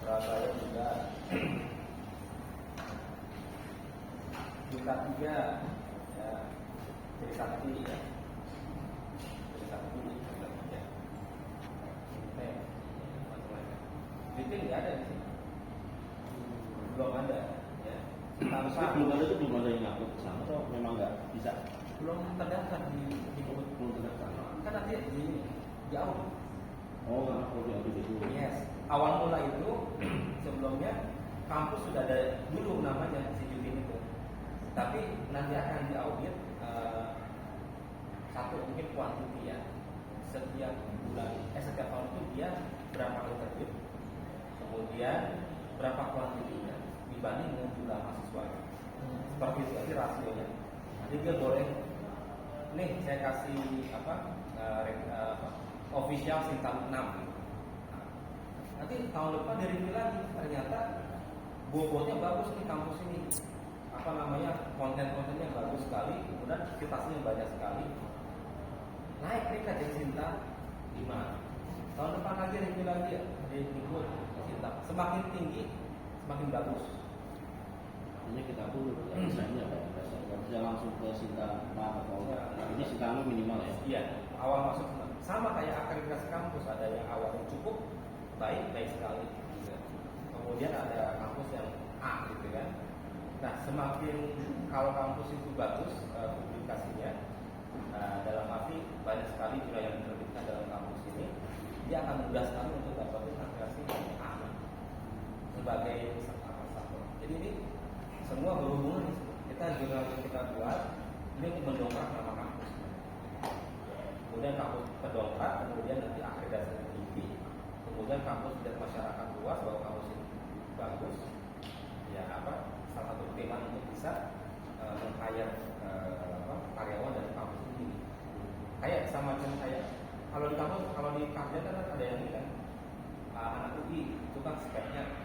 Surabaya juga Duta 3 ya, Trisakti ya, Trisakti Duta 3 macam-macam. Detail nggak ada di sini, belum ada ya. Belum ada itu, belum ada yang ngakut ke sana atau memang nggak bisa? Belum terdaftar di Belum terdaftar. kan nanti di jauh. Oh, karena kalau diambil itu. Yes, awal mula itu sebelumnya kampus sudah ada dulu namanya si Judin itu, tapi nanti akan diaudit satu mungkin kuantiti ya, setiap bulan, setiap tahun itu dia berapa kali terbit, kemudian berapa kuantitinya dibanding dengan jumlah mahasiswa. Seperti itu aja rasionya. Jadi dia boleh, nih saya kasih official Sintang 6 gitu. Nanti tahun depan direview lagi, ternyata bobotnya bagus nih kampus ini, konten-kontennya bagus sekali, kemudian citasinya banyak sekali, naik peringkat jadi Sinta 5. Tahun depan lagi review lagi ya, review Sinta semakin tinggi semakin bagus. Ini kita pun misalnya nggak bisa langsung ke Sinta 4 atau ini Sinta 6 minimal ya? Iya, awal masuk sama kayak akreditasi kampus, ada yang awalnya cukup baik sekali gitu. Kemudian ada kampus yang A gitu kan. Nah, semakin kalau kampus itu bagus publikasinya, dalam arti banyak sekali jurnal yang diterbitkan dalam kampus ini, dia akan mudah sekali untuk dapatin akreditasi A sebagai peserta satu. Jadi ini semua berhubungan. Kita jurnal yang kita buat ini untuk mendongkrak nama kampus. Kemudian kampus kedongkrak, kemudian nanti akreditasi tinggi, kemudian kampus dan masyarakat luas bahwa kampus ini bagus, ya salah satu tema untuk bisa meng-hire karyawan dari kampus ini. Kayak sama kayak kalau di kampus, kalau di kampus kan ada yang ini kan, anak UI itu kan speknya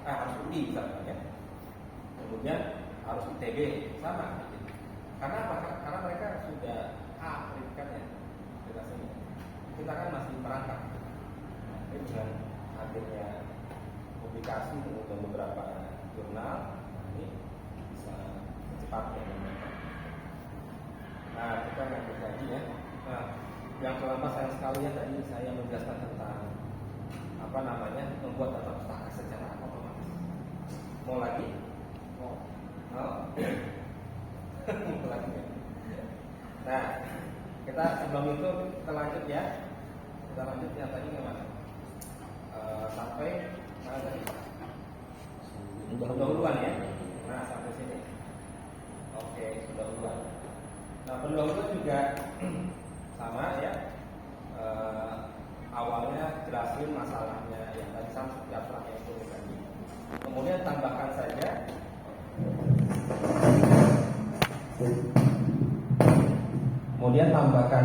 harus UI misalnya, kemudian harus ITB sama gitu. Karena apa? Karena mereka sudah A predikatnya. Kita kan masih merangkap. Jadi dengan hadirnya publikasi kemudian beberapa jurnal ini bisa secepatnya. Nah, kita lanjut lagi ya. Nah, yang kelima sayang sekali ya tadi saya menjelaskan tentang membuat data pustaka secara otomatis. Mau lagi? Mau lagi ya? Nah, kita sebelum itu kita lanjut ya. Kita lanjut yang tadi gimana? Sampai mana tadi? Pendahuluan ya. Nah, sampai sini. Oke, pendahuluan. Nah, pendahuluan juga sama ya. Awalnya jelasin masalahnya yang tadi seperti abstraknya itu tadi. Kemudian tambahkan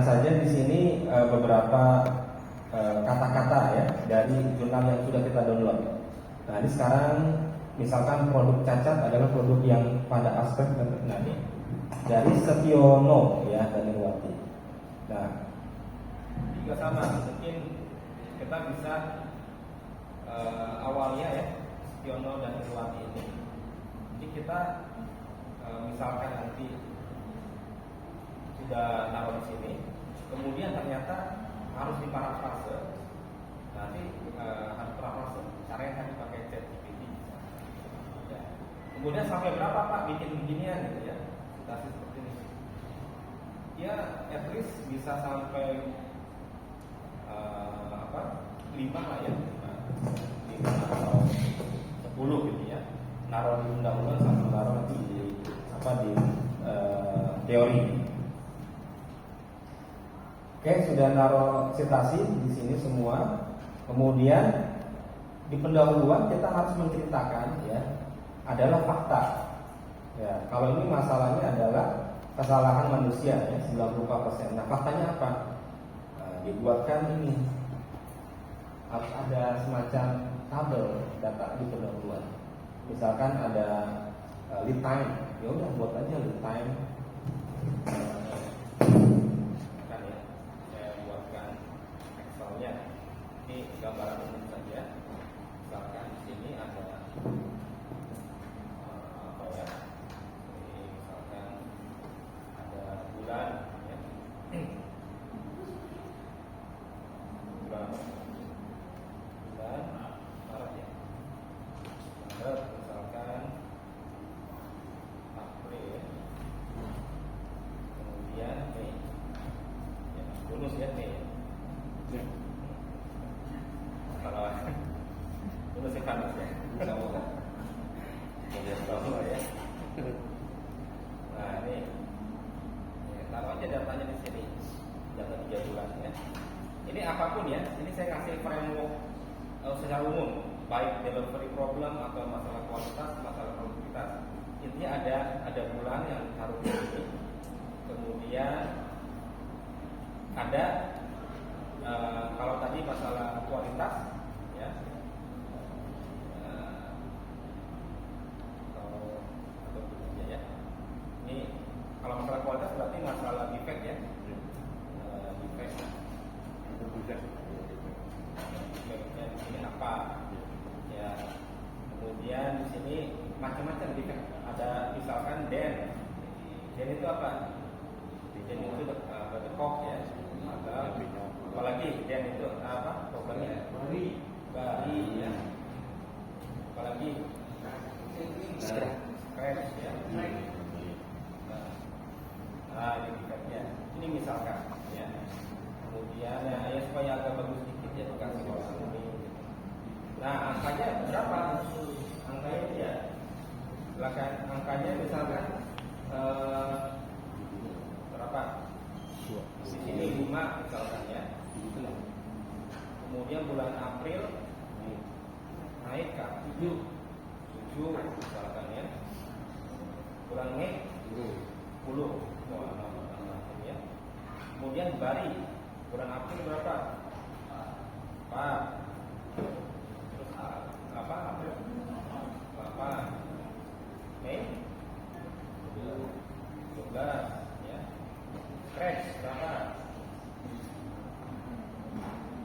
saja di sini beberapa kata-kata ya dari jurnal yang sudah kita download. Nah, ini sekarang misalkan produk cacat adalah produk yang pada aspek tadi dari Setiono ya dan Irwati. Nah, juga sama mungkin kita bisa awalnya ya Setiono dan Irwati ini. Jadi kita misalkan nanti sudah naruh di sini, kemudian ternyata harus diparafrase. Nanti harus parafrase. Caranya tadi pakai ChatGPT. Ya. Kemudian sampai berapa Pak bikin beginian gitu ya? Situasi seperti ini. Ya, at least bisa sampai 5 lah ya, 5 atau 10 gitu ya. Naruh di undang-undang sama naruh nanti di teori. Oke, sudah naruh citasi di sini semua. Kemudian di pendahuluan kita harus menceritakan ya adalah fakta. Ya, kalau ini masalahnya adalah kesalahan manusia ya 94%. Nah, faktanya apa? Nah, dibuatkan ini harus ada semacam tabel data di pendahuluan. Misalkan ada lead time, ya udah buat aja lead time. Kan ya, saya buatkan Excelnya. Ini gambaran umum saja. Misalkan apa ya? Ini misalkan ada bulan, ya. bulan Maret ya. Maret misalkan April, kemudian Mei. Ya, bonus ya Mei. Ya. Kalau bonus ya panas ya. Insya Allah. Insya ya. Nah ini, ya, taruh aja datanya di sini, data 3 bulan ya. Ini apapun ya, ini saya kasih framework secara umum, baik delivery problem atau masalah kualitas, masalah produktivitas. Intinya ada bulan yang taruh di sini, kemudian ada kalau tadi masalah kualitas, ya. Atau ya. Ini kalau masalah kualitas berarti masalah defect ya. Defect. Defectnya di sini apa? Ya. Kemudian di sini macam-macam defect. Ada misalkan den itu apa? Den itu bertekok ya. Apalagi den itu apa? Problemnya bari ya. Apalagi scratch ya. Nah, ini defectnya. Ini misalkan ya. Kemudian ya supaya agak bagus sedikit ya dikasih warna kuning. Nah, angkanya berapa? Angkanya ya. Silakan angkanya misalkan berapa? Di sini 5 misalkan ya. Kemudian bulan April naik ke 7 misalkan ya. Bulan Mei 10. Ya. Kemudian Bari bulan April berapa? 4. Terus apa? April 8. Mei 12 ya. Scratch berapa?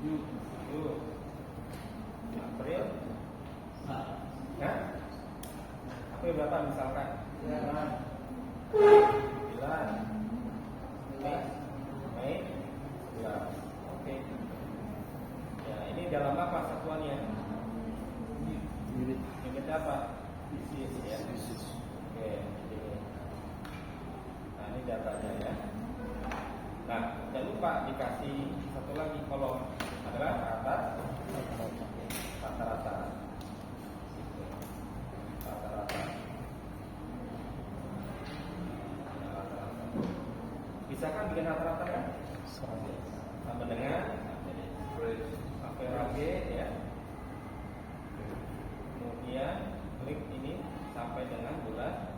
7. April ya? April berapa misalkan? 9. Mei 11. Oke. Ya, ini dalam apa satuannya? Unit apa? Pieces ya. Oke, ini. Nah, ini datanya ya. Nah, jangan lupa dikasih satu lagi kolom adalah rata-rata. Rata-rata. Bisa kan bikin rata-rata kan? Sama dengan average ya. Kemudian klik ini sampai dengan bulan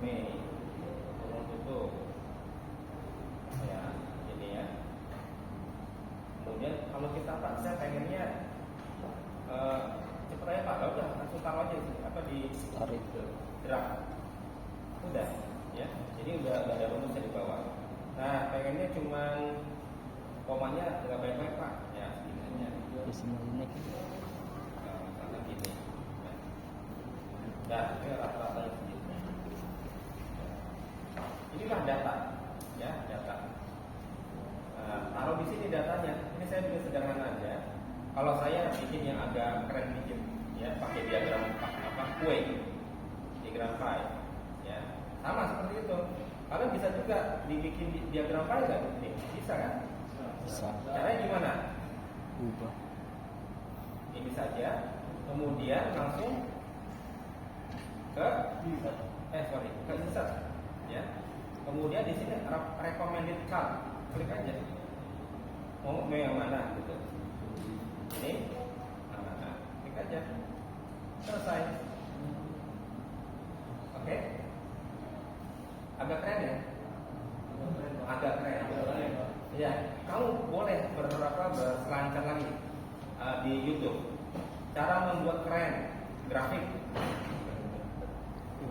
Mei. Turun tutup. Ya, ini ya. Kemudian kalau kita saya pengennya cepet aja Pak, udah langsung taruh aja sih apa di draft. Udah ya. Jadi udah ada rumusnya di bawah. Nah, pengennya cuman komanya nggak baik-baik Pak. Ya, sebenarnya. Karena gini. Nah, ini rata-rata segitu. Inilah data, ya data. Nah, taruh di sini datanya. Ini saya bikin sederhana aja. Kalau saya bikin yang agak keren dikit, ya pakai diagram kue, diagram pie, ya sama seperti itu. Kalian bisa juga dibikin diagram pie nggak? Bisa kan? Bisa. Caranya gimana? Ubah. Ini saja. Kemudian langsung ke ke insert, ya. Kemudian di sini recommended card, klik aja. Mau yang mana gitu. Ini, klik aja. Selesai. Oke. Agak keren ya? Agak keren. Ya, kamu boleh berselancar lagi di YouTube. Cara membuat keren grafik.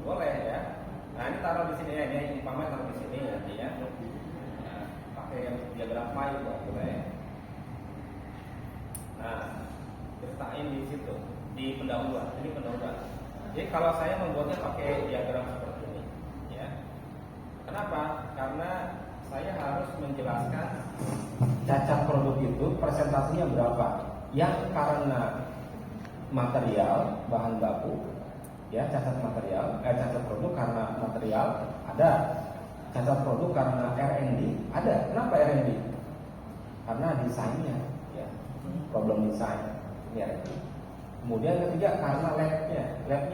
Boleh ya. Nah, ini taruh di sini ya, ini pamer taruh di sini nanti ya. Nah, pakai yang diagram pie juga boleh. Nah, letakkan di situ. di pendahuluan. Ini pendahuluan. Jadi kalau saya membuatnya pakai diagram seperti ini, ya. Kenapa? Karena saya harus menjelaskan cacat produk itu presentasinya berapa. Yang karena material, bahan baku, ya, cacat material, cacat produk karena material ada, cacat produk karena R&D ada. Kenapa R&D? Karena desainnya, ya, problem desain, ini R&D. Kemudian ketiga karena labnya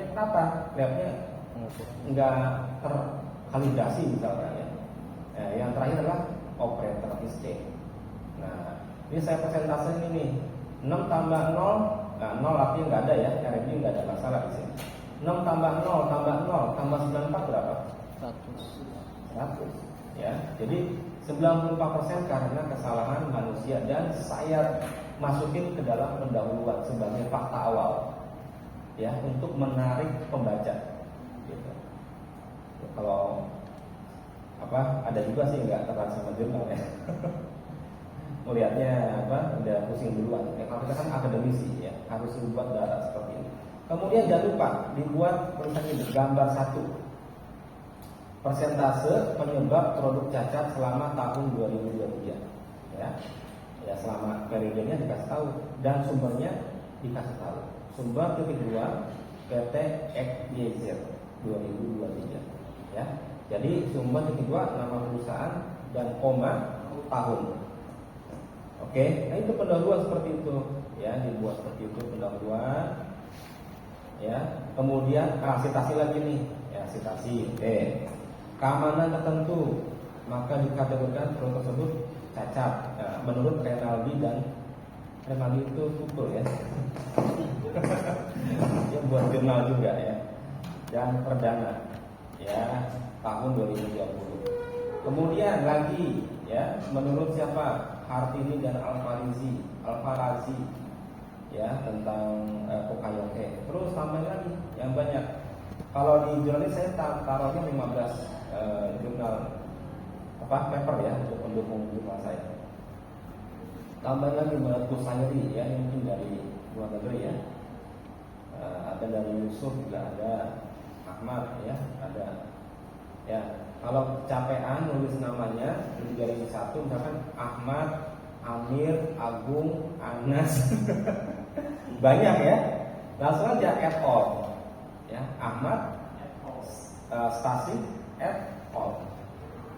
kenapa? Labnya enggak terkalibrasi misalnya, ya. Yang terakhir adalah operator mistake. Nah, ini saya presentasi ini 6 tambah 0. Nah, 0 artinya nggak ada, ya, R&D nggak ada masalah di sini. 6 tambah 0 tambah 0 tambah 94 berapa? 100. Ya, jadi 94% karena kesalahan manusia dan saya masukin ke dalam pendahuluan sebagai fakta awal, ya, untuk menarik pembaca. Gitu. Kalau ada juga sih nggak tertarik sama jurnal, ya. Melihatnya udah pusing duluan. Kalau kita kan akademisi, ya, harus dibuat data seperti ini. Kemudian jangan lupa dibuat tulisannya gambar 1. Persentase penyebab produk cacat selama tahun 2023, ya. Ya, selama periodenya dikasih tahu dan sumbernya dikasih tahu. Sumber kedua PT XYZ 2023, ya. Jadi sumber kedua nama perusahaan dan koma tahun. Oke, nah itu pendahuluan seperti itu, ya, dibuat seperti itu pendahuluan, ya. Kemudian citasi lagi nih, ya, citasi. Oke. Keamanan tertentu, maka dikategorikan produk tersebut cacat. Nah, menurut Renaldi, dan Renaldi itu tutur, ya. Dia buat jurnal juga, ya. Dan perdana, ya, tahun 2020. Kemudian lagi, ya, menurut siapa? Hartini dan Alfarazi, ya, tentang Pokayoke. Terus tambahin lagi yang banyak. Kalau di jurnal ini saya taruhnya 15 jurnal paper, ya, untuk pendukung jurnal saya. Tambahin lagi menurut Kusayri, ya, ini mungkin dari luar negeri, ya. Ada dari Yusuf juga ada, Ahmad, ya, ada. Ya, kalau capean nulis namanya di garis 1 misalkan Ahmad, Amir, Agung, Anas. Banyak, ya. Langsung aja et al. Ya, Ahmad, Stasi, et al.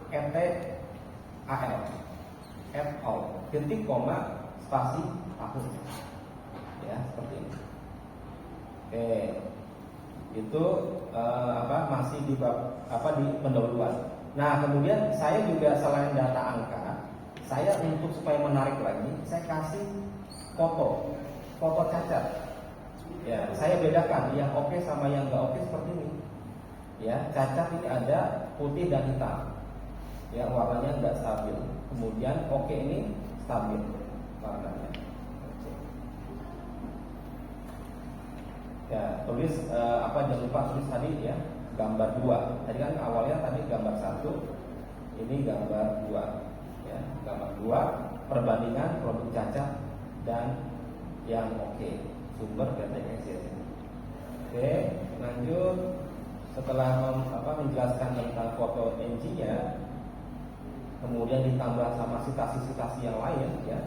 Et al. Et al. Titik koma spasi tahun. Ya, seperti ini. Oke. Itu masih di di pendahuluan. Nah, kemudian saya juga selain data angka, saya untuk supaya menarik lagi, saya kasih foto cacat. Ya, saya bedakan yang oke sama yang nggak oke seperti ini. Ya, cacat ini ada putih dan hitam. Ya, warnanya nggak stabil. Kemudian oke ini stabil warnanya. Ya, tulis jangan lupa tulis tadi, ya, gambar 2. Tadi kan awalnya tadi gambar 1, ini gambar 2, ya, gambar 2 perbandingan produk cacat dan yang oke, sumber PTX. Oke, lanjut. Setelah menjelaskan tentang foto NG-nya, kemudian ditambah sama citasi-citasi yang lain, ya,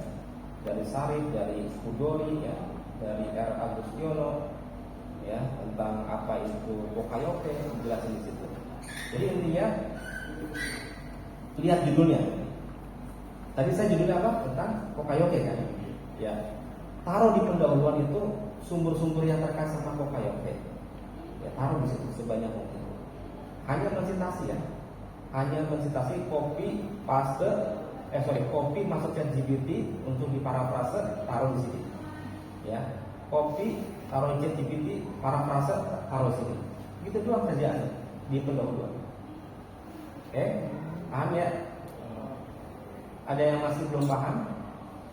dari Sarif, dari Kudori, ya, dari R. Agustiono, ya, tentang apa itu Pokayoke, dijelasin di situ. Jadi intinya lihat judulnya. Tadi saya judulnya apa? Tentang Pokayoke, kan? Ya. Taruh di pendahuluan itu sumber-sumber yang terkait sama Pokayoke. Ya, taruh di situ sebanyak mungkin. Hanya mensitasi, ya. Hanya mensitasi copy masuk ChatGPT untuk diparafrase, taruh di sini. Ya. Copy taruh ChatGPT, parafrase, taruh sini. Gitu doang kerjaannya di pendahuluan. Oke, paham, ya? Ada yang masih belum paham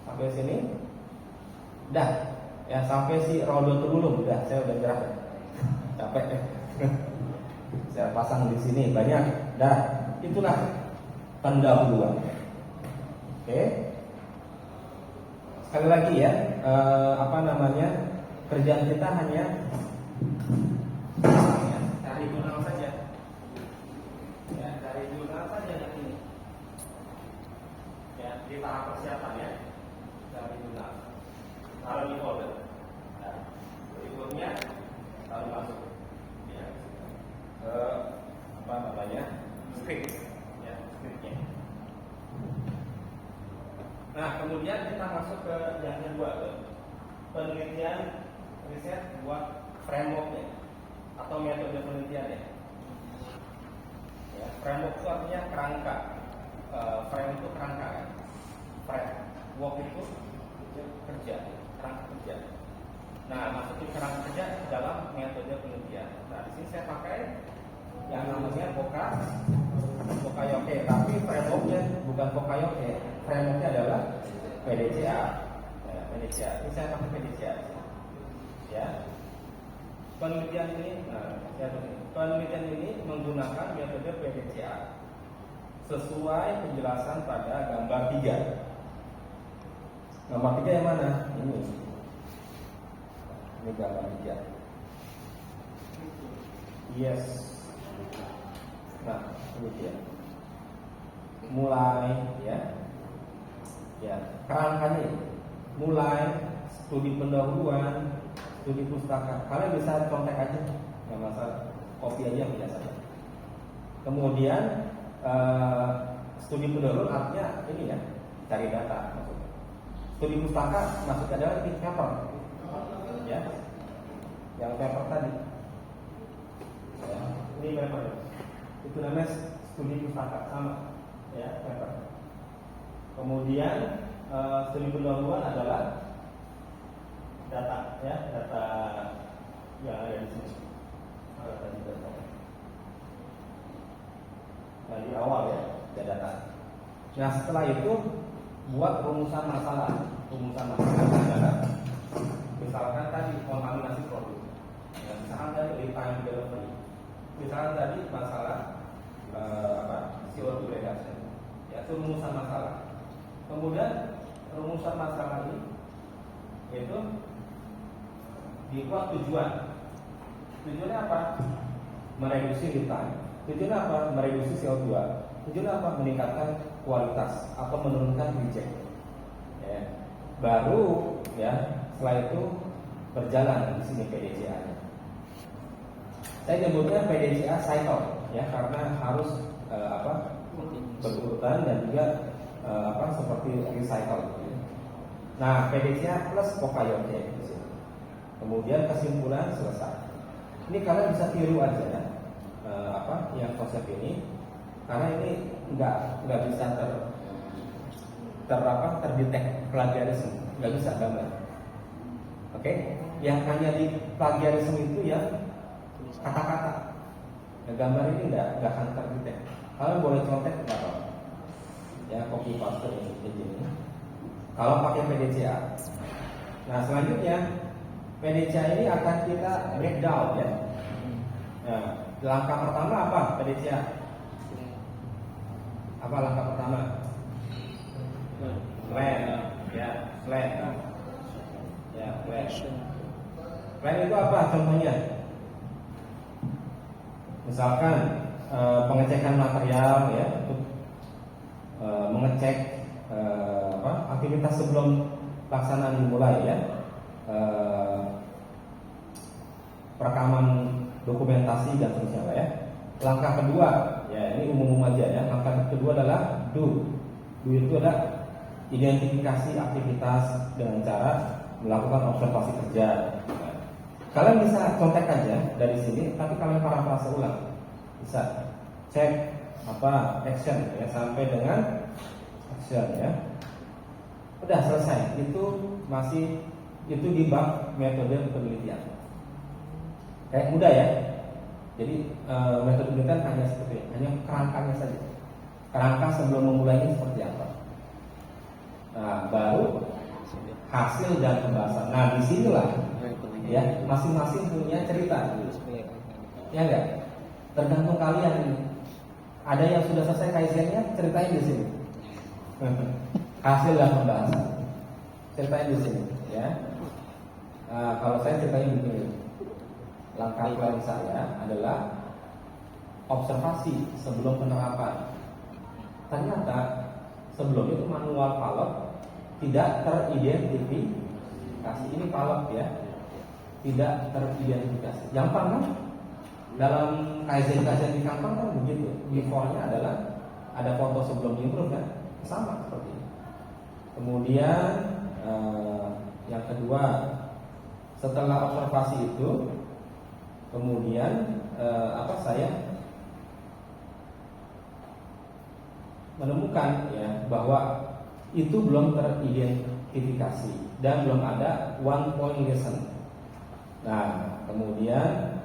sampai sini? Dah, ya, sampai si Rodotul Ulum, saya udah gerah, ya. Capek, ya. Saya pasang di sini banyak. Dah, itulah pendahuluan. Oke. Sekali lagi, ya, kerjaan kita hanya cari jurnal saja. Ya, cari jurnal saja yang ini. Ya, di tahap persiapan ya. Cari jurnal. Taruh di folder. Nah, berikutnya taruh masuk. Ya. Apa namanya? Script. Ya, scriptnya. Nah, kemudian kita masuk ke yang kedua, ke penelitian riset buat frameworknya atau metode penelitiannya. Ya, framework itu artinya kerangka. Frame itu kerangka kan. Framework itu kerja, kerangka kerja. Nah, masukin kerangka kerja ke dalam metode penelitian. Nah, di sini saya pakai yang namanya Pokayoke, tapi frameworknya bukan Pokayoke. Frameworknya adalah PDCA. Ya, PDCA. Ini saya pakai PDCA. Ya. Penelitian ini menggunakan metode PDCA sesuai penjelasan pada gambar 3. Gambar 3 yang mana? Ini gambar 3. Yes. Nah, ini dia. Mulai ya. Ya, kerangkanya mulai studi pendahuluan, studi pustaka. Kalian bisa contek aja, nggak masalah. Copy aja biasa. Kemudian studi pendahuluan artinya ini ya, cari data maksudnya. Studi pustaka maksudnya adalah di paper, ya, yang paper tadi. Ya, ini paper. Itu namanya studi pustaka sama, ya, paper. Kemudian studi pendahuluan adalah data, ya, data yang ada di sini. Data. Dari awal ya, data. Nah, setelah itu buat rumusan masalah. Rumusan masalah adalah misalkan tadi kontaminasi produk. Ya, misalkan tadi time delivery. Misalkan tadi masalah CO2 reduction. Ya, itu rumusan masalah. Kemudian rumusan masalah ini itu dibuat tujuan. Tujuannya apa? Mereduksi lead time. Tujuannya apa? Mereduksi CO2. Tujuannya apa? Meningkatkan kualitas atau menurunkan reject. Ya. Baru ya setelah itu berjalan di sini PDCA-nya. Saya nyebutnya PDCA cycle ya karena harus berurutan dan juga seperti recycle. Nah, PDCA plus Pokayoke. Kemudian kesimpulan selesai. Ini kalian bisa tiru aja ya, yang konsep ini, karena ini nggak bisa terdetek plagiarisme, nggak bisa gambar. Oke, yang hanya di plagiarisme itu ya kata-kata. Ya, gambar ini nggak akan terdetek. Kalian boleh contek nggak apa? Ya, copy paste ini. Kalau pakai PDCA. Nah, selanjutnya PDCA ini akan kita breakdown ya. Nah, langkah pertama apa PDCA? Apa langkah pertama? Plan, ya, plan. Ya, plan. Plan itu apa contohnya? Misalkan pengecekan material ya, untuk mengecek aktivitas sebelum pelaksanaan dimulai ya, perekaman dokumentasi dan seterusnya ya. Langkah kedua ya ini umum aja ya. Langkah kedua adalah do itu adalah identifikasi aktivitas dengan cara melakukan observasi kerja. Kalian bisa contek aja dari sini, tapi kalian parafrase ulang. Bisa cek action ya sampai dengan action ya. Udah selesai. Itu di bab metode penelitian. Kayak mudah ya. Jadi metode penelitian hanya seperti itu, hanya kerangkanya saja. Kerangka sebelum memulainya seperti apa. Nah, baru hasil dan pembahasan. Nah, disinilah ya masing-masing punya cerita. Ya enggak? Tergantung kalian. Ada yang sudah selesai kaizennya, ceritain di sini. Hasil dan pembahasan, ceritain di sini, ya. Kalau saya ceritanya begini, langkah plan saya adalah observasi sebelum penerapan. Ternyata sebelum itu manual pilot tidak teridentifikasi. Ini pilot ya, tidak teridentifikasi. Gampang kan? Dalam Kaizen di kantor kan begitu. Before-nya adalah ada foto sebelum improve kan, sama seperti ini. Kemudian yang kedua, setelah observasi itu, kemudian saya menemukan ya bahwa itu belum teridentifikasi dan belum ada one point lesson. Nah, kemudian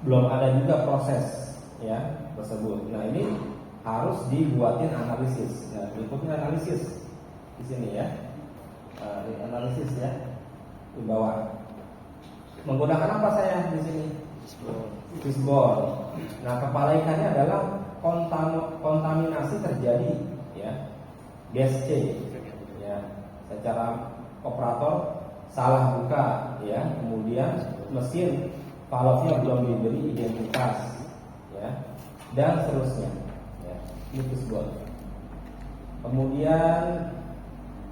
belum ada juga proses ya tersebut. Nah, ini harus dibuatin analisis. Nah, berikutnya analisis di sini ya. Analisis ya di bawah. Menggunakan apa saya di sini? Fishbone. Nah, kepala ikannya adalah kontaminasi terjadi ya, DSC ya, secara operator salah buka ya, kemudian mesin valve-nya belum diberi identitas ya, dan seterusnya ya. Ini fishbone. Kemudian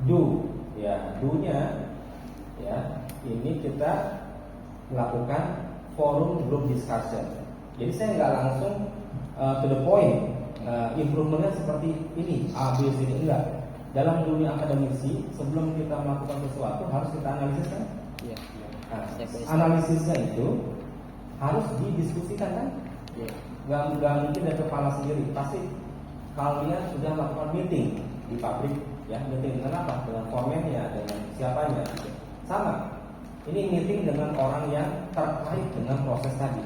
do-nya ya, ini kita melakukan forum group discussion. Jadi saya nggak langsung to the point, improvementnya seperti ini A, B, C, D, enggak. Dalam dunia akademisi sebelum kita melakukan sesuatu harus kita analisis kan? Iya. Analisisnya itu harus didiskusikan kan? Iya. Nggak mungkin dari kepala sendiri. Pasti kalian sudah melakukan meeting di pabrik ya, meeting dengan apa? Dengan foreman-nya, dengan siapanya. Sama. Ini meeting dengan orang yang terkait dengan proses tadi.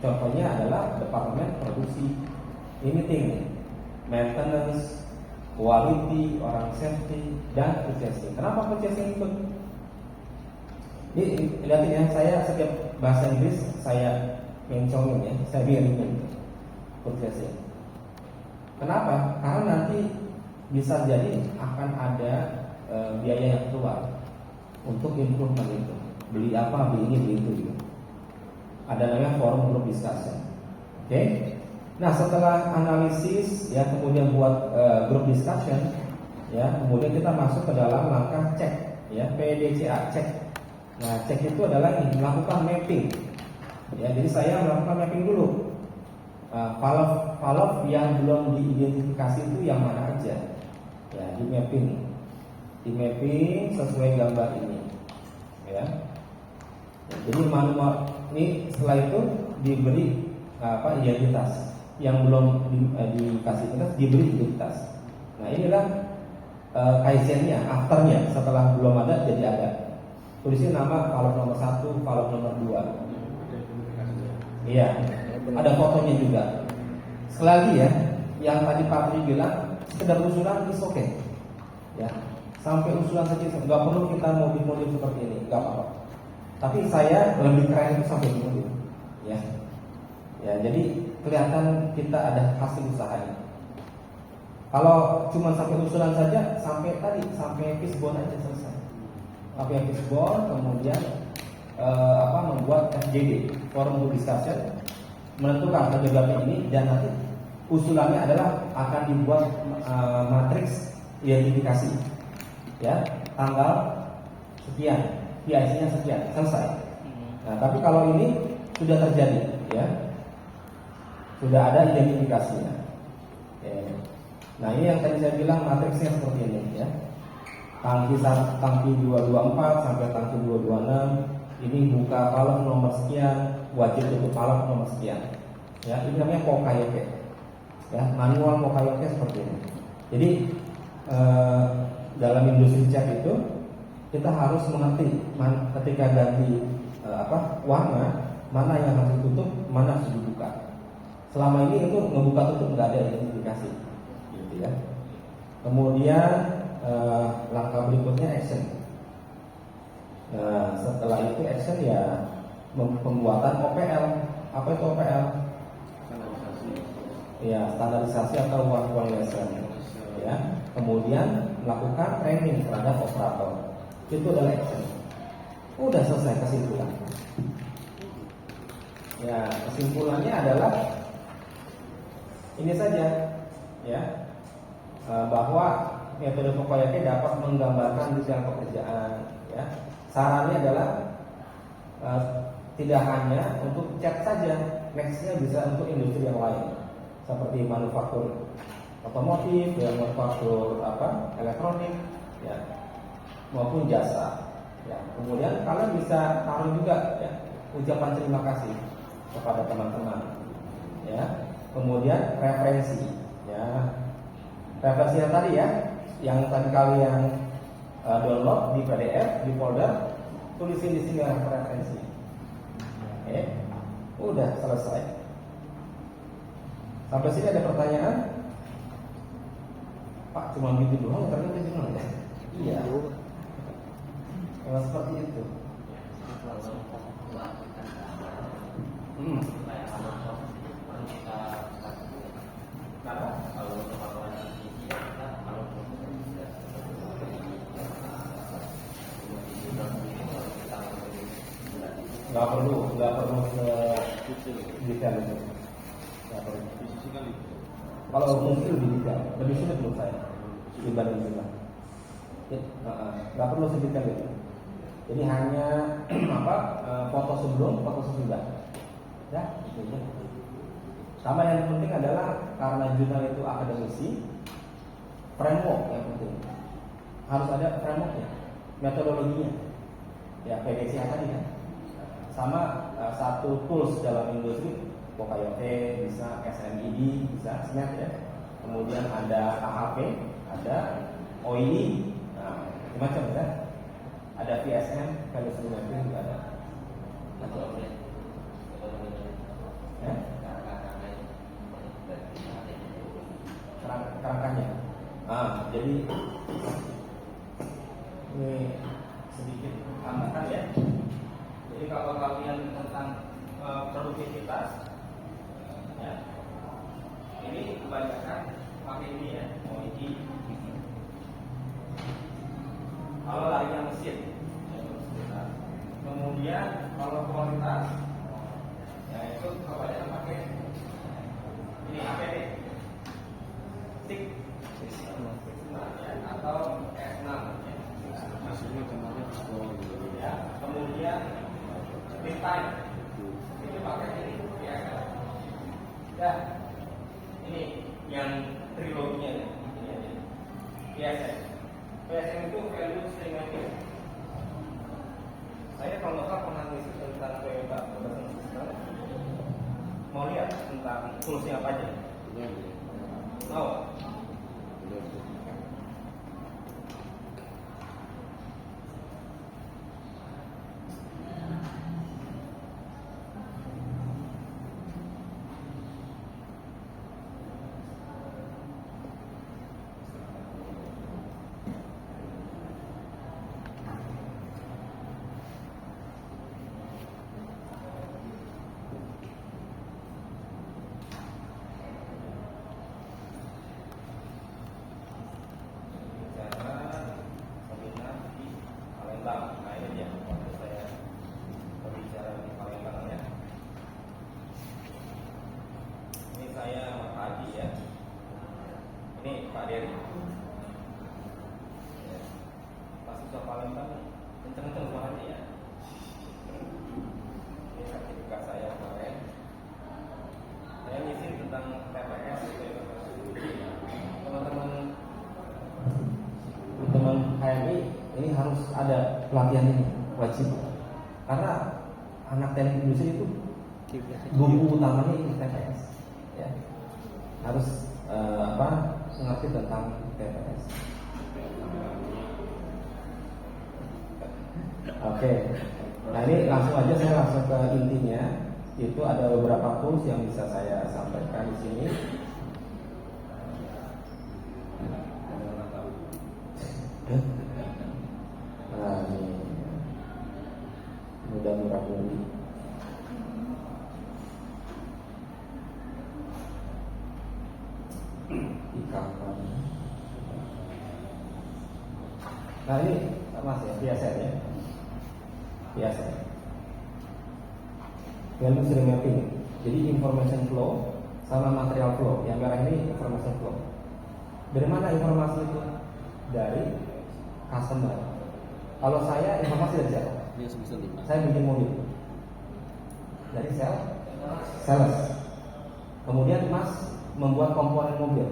Contohnya adalah departemen produksi. Ini meeting maintenance, quality, orang safety, dan purchasing. Kenapa purchasing ikut? Ini lihatin ya, saya setiap bahasa Inggris saya mencongin ya, saya biarin purchasing. Kenapa? Karena nanti bisa jadi akan ada biaya yang keluar untuk improvement itu. Beli apa, beli ini, beli itu gitu. Ada namanya forum group discussion. Oke? Nah, setelah analisis ya, kemudian buat group discussion ya, kemudian kita masuk ke dalam langkah cek ya, PDCA, cek. Nah, cek itu adalah ini, melakukan mapping. Ya, jadi saya melakukan mapping dulu. Valve yang belum diidentifikasi itu yang mana aja. Ya, di mapping sesuai gambar ini. Ya. Jadi manual ini setelah itu diberi identitas. Yang belum dikasih identitas diberi identitas. Nah, inilah Kaizennya, afternya, setelah belum ada jadi ada. Tulisnya nama valve nomor 1, valve nomor 2. Iya, ada fotonya juga. Sekali lagi ya, yang tadi Pak Tri bilang sekedar usulan is okay. Ya, sampai usulan saja, nggak perlu kita modif-modif seperti ini, nggak apa-apa. Tapi saya lebih keren itu sampai modif. Ya, ya, jadi kelihatan kita ada hasil usahanya. Kalau cuma sampai usulan saja, sampai fishbone aja selesai. Sampai fishbone, kemudian membuat FGD, forum group discussion, menentukan penyebabnya ini, dan nanti usulannya adalah akan dibuat matriks identifikasi, ya, tanggal sekian, PIC-nya sekian, selesai. Nah, tapi kalau ini sudah terjadi, ya, sudah ada identifikasinya. Ya. Nah, ini yang tadi saya bilang matriksnya seperti ini, ya. Tangki 224 sampai tangki 226. Ini buka valve nomor sekian, wajib tutup valve nomor sekian. Ya, ini namanya Pokayoke. Ya, manual Pokayoke seperti ini. Jadi dalam industri cat itu kita harus mengerti ketika ganti warna, mana yang harus ditutup, mana harus dibuka. Selama ini itu ngebuka tutup nggak ada identifikasi, gitu ya. Kemudian langkah berikutnya action. Nah, setelah itu action ya pembuatan OPL. Apa itu OPL? Ya, standarisasi atau one lesson. Ya, kemudian melakukan training terhadap operator. Itu adalah action. Udah selesai kesimpulan. Ya, kesimpulannya adalah ini saja, ya, bahwa metode Kokoyaki dapat menggambarkan detail pekerjaan. Ya, sarannya adalah tidak hanya untuk cat saja, nextnya bisa untuk industri yang lain, seperti manufaktur otomotif, ya, manufaktur elektronik, ya, maupun jasa. Ya, kemudian kalian bisa taruh juga, ya, ucapan terima kasih kepada teman-teman, ya. Kemudian referensi, ya, referensi yang tadi, ya, yang tadi kalian download di PDF di folder, tulisin di sini referensi. Oke, udah selesai. Sampai sini ada pertanyaan? Pak, cuma gitu doang, ternyata gimana ya? Iya. Memang seperti itu. Nggak perlu se detail itu. Nggak perlu. Kalau mungkin lebih detail, lebih sulit menurut saya dibanding kita. Nggak perlu sedetail itu. Jadi hanya foto sebelum, foto sesudah. Ya, itu aja. Sama yang penting adalah karena jurnal itu akademisi, framework yang penting. Harus ada frameworknya, metodologinya. Ya, PDCA tadi kan. Sama satu tools dalam industri, Kokoyaki, bisa SNID, bisa SNAP, ya. Kemudian ada AHP, ada OID, macam-macam, ya. Ada VSM, Valuation Mapping juga ada. Ya? Kerangkanya. Jadi ini sedikit tambahan, ya. Jadi kalau kalian tentang produktivitas, ya, ini kebanyakan pakai ini, ya, OID. Kalau larinya mesin, ya, kemudian kalau kualitas, ya itu kebanyakan pakai ini APD, stick, ya, atau S6, ya. Ya, kemudian lead time itu pakai ini, ya. Ya, ini yang triloginya, ya. PSM itu value stream mapping. Saya kalau nggak salah pernah ngisi tentang Toyota Production System. Mau lihat tentang toolsnya apa aja? Mau? Nah ini dia, waktu saya berbicara di Palembang, ya. Ini saya Mas Haji, ya. Ini Pak Dery. Ya. Mahasiswa Palembang kenceng-kenceng suaranya, ya. Ini sertifikat saya kemarin. Saya ngisi tentang TPS. Teman-teman HMI ini harus ada pelatihan ini, wajib. Karena anak teknik industri itu bumbu utamanya itu TPS, ya. Harus mengerti tentang TPS. Oke. Nah ini langsung aja saya langsung ke intinya. Itu ada beberapa tools yang bisa saya sampaikan di sini. Nah, ini mudah murah murah. Ikan. Nah ini mas ya biasa ya. VSM. Value stream mapping. Jadi information flow sama material flow. Yang merah ini information flow. Dari mana informasi itu? Dari customer. Kalau saya informasi dari siapa? Ini semester 5. Saya bikin mobil dari sales. Kemudian Mas membuat komponen mobil.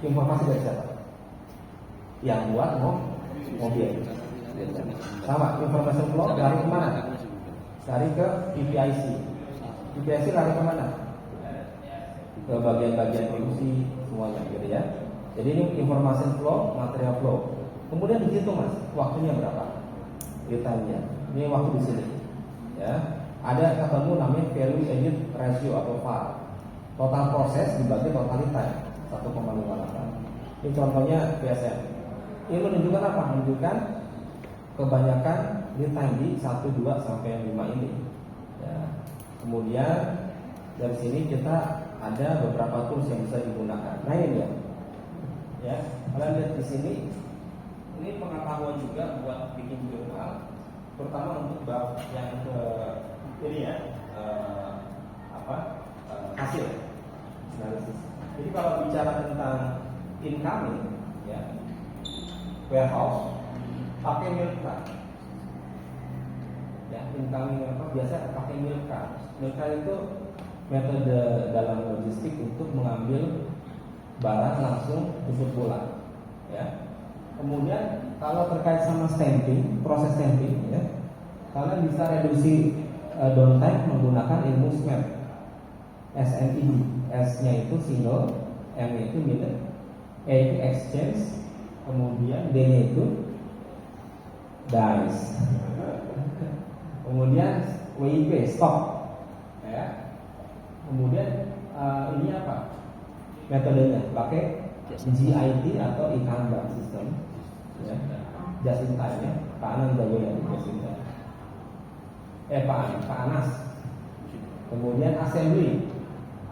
Informasi dari siapa? Yang buat mobil. Sama information flow dari kemana? Lari ke PPIC. PPIC lari kemana? Ke bagian-bagian produksi semuanya gitu ya. Jadi ini information flow, material flow. Kemudian dihitung Mas, waktunya berapa? Ditanya. Ini waktu di sini. Ya. Ada ketemu namanya value added ratio atau VAR. Total proses dibagi total time 1,58. Ini contohnya VSM. Ini menunjukkan apa? Menunjukkan kebanyakan lead time di 1, 2 sampai 5 ini. Ya. Kemudian dari sini kita ada beberapa tools yang bisa digunakan. Nah ini ya, kalian lihat di sini. Ini pengetahuan juga buat bikin jurnal, terutama untuk bab yang ke ini ya, hasil analisis. Jadi kalau bicara tentang incoming, ya, warehouse pakai milk cart. Ya, incoming apa? Biasa pakai milk cart. Milk cart itu metode dalam logistik untuk mengambil barang langsung jemput bola. Ya. Kemudian kalau terkait sama stamping, proses stamping, ya, kalian bisa reduksi downtime menggunakan ilmu SMAP. SNED, S-nya itu single, M-nya itu minute, E itu exchange, kemudian D-nya itu dice, kemudian WIP stop, ya. Kemudian ini apa? Metodenya pakai GIT atau e-kanban system, ya. Just in time ya. Pak Anas jago ya just in time. Pak Anas. Kemudian assembly.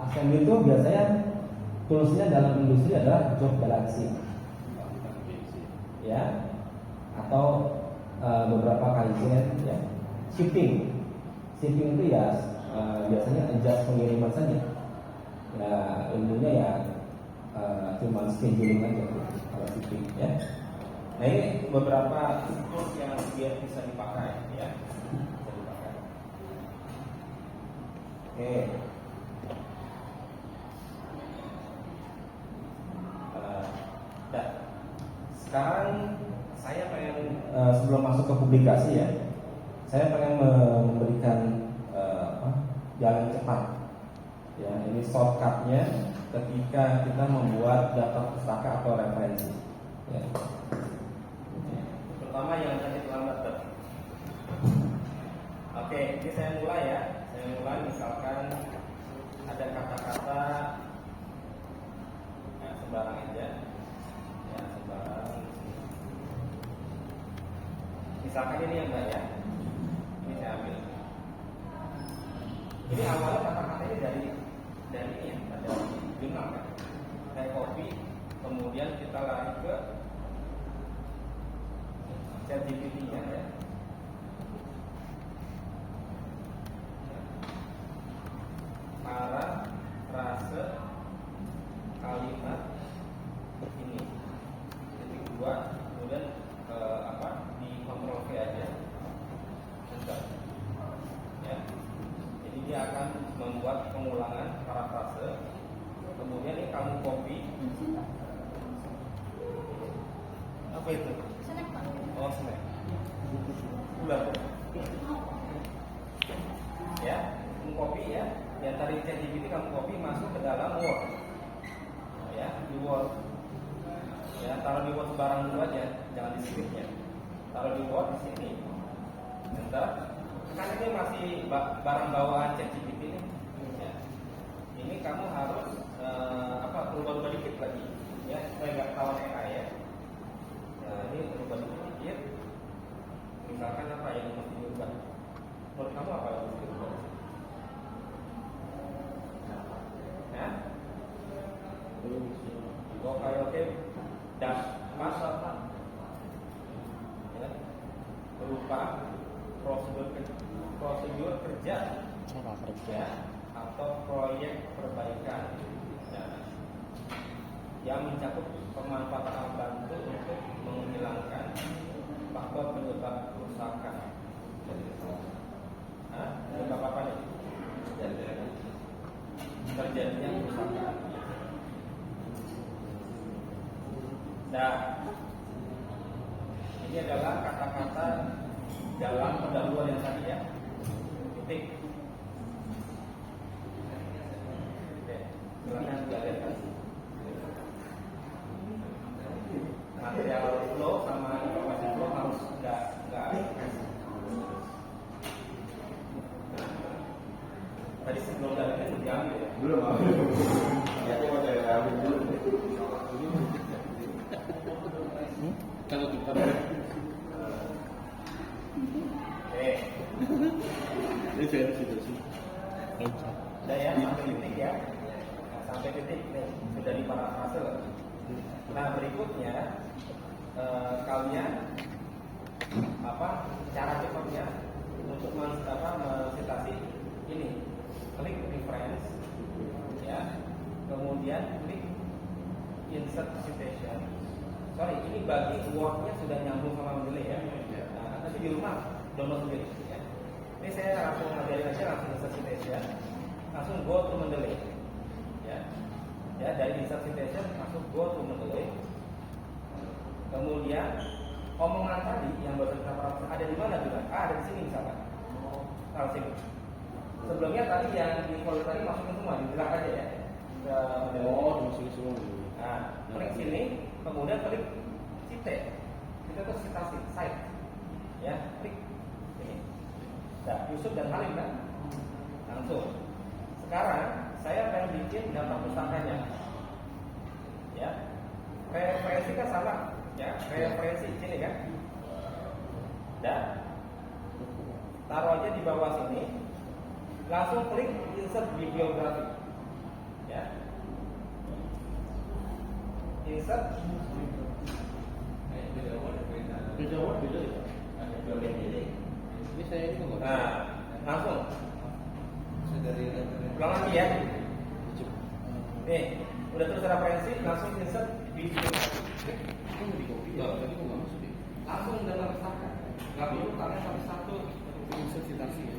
Assembly itu biasanya toolsnya dalam industri adalah Job Galaxy, ya, atau beberapa kaizen, ya. Shipping itu ya biasanya adjust pengiriman saja. Ya ilmunya ya cuma scheduling aja kalau shipping, ya. Nah ini beberapa tools yang biar bisa dipakai, ya. Bisa dipakai. Oke. Sekarang saya pengen sebelum masuk ke publikasi ya, saya pengen memberikan jalan cepat. Ya, ini shortcutnya ketika kita membuat data pustaka atau referensi. Ya. Pertama yang tadi terlambat. Oke, ini saya mulai ya. Saya mulai misalkan ada kata-kata sembarang aja. Ya, sembarang. Misalkan ini yang enggak ya. Ini saya ambil. Jadi awalnya kata-kata ini dari ini ya, dari jurnal kan. Saya copy, kemudian kita lari ke ChatGPT-nya ya. Para frase kalimat ini. Titik 2, kemudian di Ctrl V aja. Enter. Ya. Jadi dia akan membuat pengulangan parafrase. Kemudian ini kamu copy. Apa itu? Oh, snack. Udah. Ya, kamu copy ya. Yang tadi ChatGPT kamu copy masuk ke dalam Word. Ya, di Word. Ya, taruh di Word barang dulu aja, jangan di script-nya. Taruh di Word di sini. Enter. Kan ini masih barang bawaan ChatGPT ini. Ya. Ini kamu harus berubah-ubah dikit lagi, ya, supaya nggak ketahuan AI ya. Nah, ini berubah dikit. Misalkan apa yang mesti diubah? Menurut kamu apa yang mesti diubah? Ya? Oke. Das apa? Ya. Berupa prosedur kerja Cara kerja. ya, atau proyek perbaikan ya, yang mencakup pemanfaatan alat bantu untuk menghilangkan faktor penyebab kerusakan. Penyebab apa nih? Terjadinya kerusakan. Nah, ini adalah kata-kata dalam pendahuluan yang tadi ya. Titik. Oke, silakan dialihkan. Material flow sama informasi flow harus enggak tadi sebelum dari diambil ya. Belum. Ya, coba saya ambil dulu. Kalau kita ini saya sudah sih. Udah ya, sampai titik ya. Nah, sampai titik nih, sudah di parafrase loh. Nah, berikutnya kalian cara cepatnya untuk mensitasi ini, klik reference ya, kemudian klik insert citation. Sorry, ini bagi Word-nya sudah nyambung sama Mendeley ya. Nah, nanti di rumah download sendiri ya. Ini saya langsung ngajarin aja, langsung insert citation, langsung go to Mendeley ya. Ya, dari insert citation langsung go to Mendeley. Kemudian omongan tadi yang baru kita parafrase ada di mana juga? Ada di sini misalkan. Taruh sini. Sebelumnya tadi yang di folder tadi masukin semua, di belakang aja ya. dimasukin semua dulu. Nah, klik sini, kemudian klik cite. Kita tuh citasi, cite. Ya, klik ini. Nah, Yusuf dan Halim kan? Langsung. Sekarang saya pengen bikin daftar pustakanya. Ya. Referensi kan sama, ya. Referensi sini kan? Dan taruh aja di bawah sini. Langsung klik insert bibliografi. Ya. Insert Beda Word beda ya. Ini saya ini nggak. nah, langsung ulang lagi ya. Nih, udah terus referensi, langsung insert bibliografi. Itu mau di copy ya, tapi kok nggak masuk ya. Langsung dalam pustaka. Nggak perlu kalian satu-satu Insert citasi ya.